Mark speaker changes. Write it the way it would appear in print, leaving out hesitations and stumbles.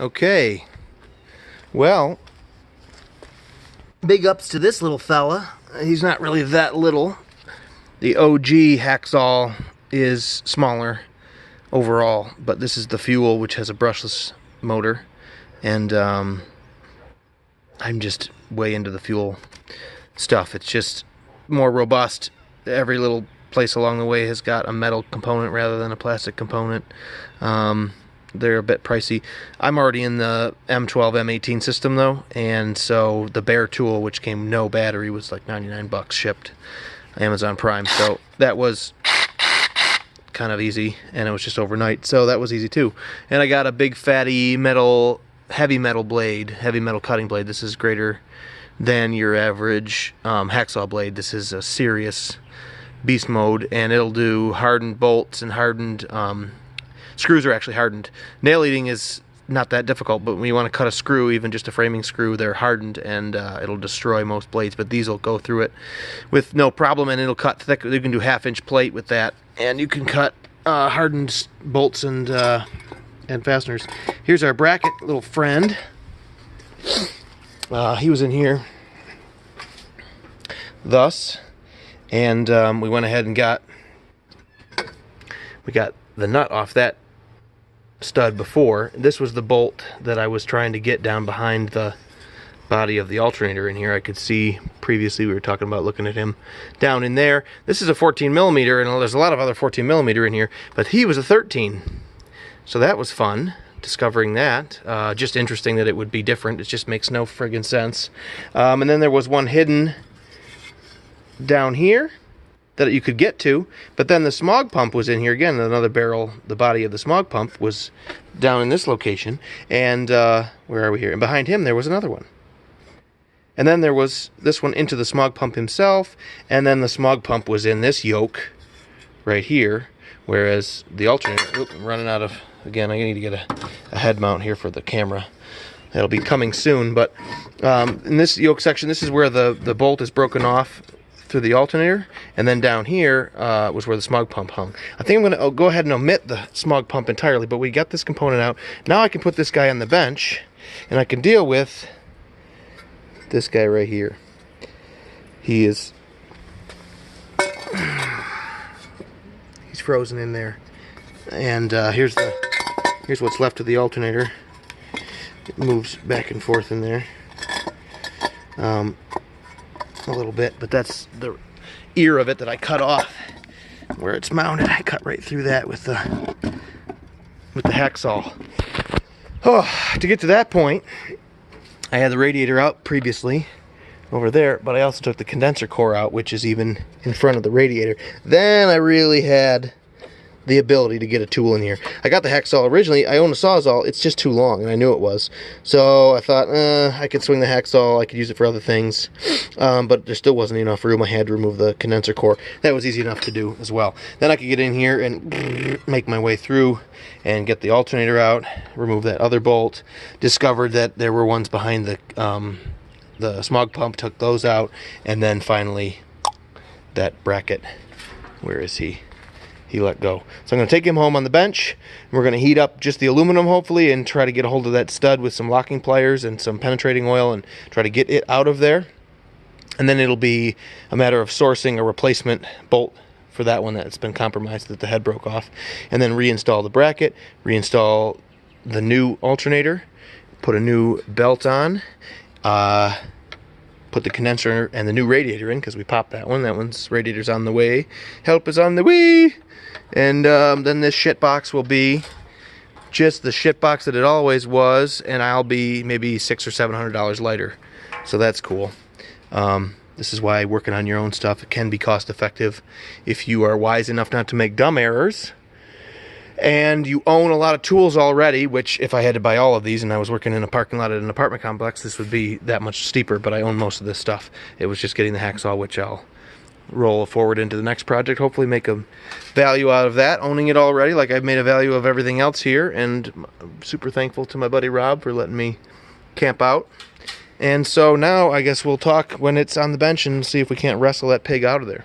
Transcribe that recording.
Speaker 1: Okay, well, big ups to this little fella. He's not really that little. The OG Hackzall is smaller overall, but this is the Fuel, which has a brushless motor, and I'm just way into the Fuel stuff. It's just more robust. Every little place along the way has got a metal component rather than a plastic component. They're a bit pricey. I'm already in the M12, M18 system though, and so the bare tool, which came no battery, was like 99 bucks shipped, Amazon Prime. So that was kind of easy, and it was just overnight, so that was easy too. And I got a big fatty metal, heavy metal blade, heavy metal cutting blade. This is greater than your average hacksaw blade. This is a serious beast mode, and it'll do hardened bolts and hardened screws are actually hardened. Nail eating is not that difficult, but when you want to cut a screw, even just a framing screw, they're hardened, and it'll destroy most blades, but these will go through it with no problem, and it'll cut thick. You can do 1/2-inch plate with that, and you can cut hardened bolts and fasteners. Here's our bracket little friend. He was in here thus, and we went ahead and got the nut off that stud before. This was the bolt that I was trying to get down behind the body of the alternator in here. I could see previously we were talking about looking at him down in there. This is a 14mm, and there's a lot of other 14mm in here, but he was a 13. So that was fun, discovering that. Just interesting that it would be different. It just makes no friggin' sense. And then there was one hidden down here that you could get to, but then the smog pump was in here again. Another barrel, the body of the smog pump was down in this location, and where are we here? And behind him there was another one, and then there was this one into the smog pump himself, and then the smog pump was in this yoke right here, whereas the alternator, I'm running out of, again, I need to get a head mount here for the camera. That'll be coming soon, but in this yoke section, this is where the bolt is broken off through the alternator, and then down here was where the smog pump hung. I think I'm going to go ahead and omit the smog pump entirely, but we got this component out. Now I can put this guy on the bench, and I can deal with this guy right here. He is... he's frozen in there. And here's what's left of the alternator. It moves back and forth in there. A little bit, but that's the ear of it that I cut off where it's mounted. I cut right through that with the hacksaw. Oh, to get to that point, I had the radiator out previously over there, but I also took the condenser core out, which is even in front of the radiator. Then I really had the ability to get a tool in here. I got the hacksaw originally. I own a Sawzall. It's just too long, and I knew it was. So I thought, I could swing the hacksaw. I could use it for other things. But there still wasn't enough room. I had to remove the condenser core. That was easy enough to do as well. Then I could get in here and make my way through and get the alternator out, remove that other bolt. Discovered that there were ones behind the smog pump, took those out, and then finally that bracket. Where is he? He let go. So I'm going to take him home on the bench. We're going to heat up just the aluminum, hopefully, and try to get a hold of that stud with some locking pliers and some penetrating oil and try to get it out of there. And then it'll be a matter of sourcing a replacement bolt for that one that's been compromised, that the head broke off, and then reinstall the bracket, reinstall the new alternator, put a new belt on, put the condenser and the new radiator in, because we popped that one. That one's radiator's on the way. Help is on the way. And then this shit box will be just the shit box that it always was, and I'll be maybe $600 or $700 lighter. So that's cool. This is why working on your own stuff, it can be cost effective if you are wise enough not to make dumb errors. And you own a lot of tools already, which if I had to buy all of these and I was working in a parking lot at an apartment complex, this would be that much steeper, but I own most of this stuff. It was just getting the hacksaw, which I'll roll forward into the next project, hopefully make a value out of that, owning it already, like I've made a value of everything else here. And I'm super thankful to my buddy Rob for letting me camp out. And so now I guess we'll talk when it's on the bench and see if we can't wrestle that pig out of there.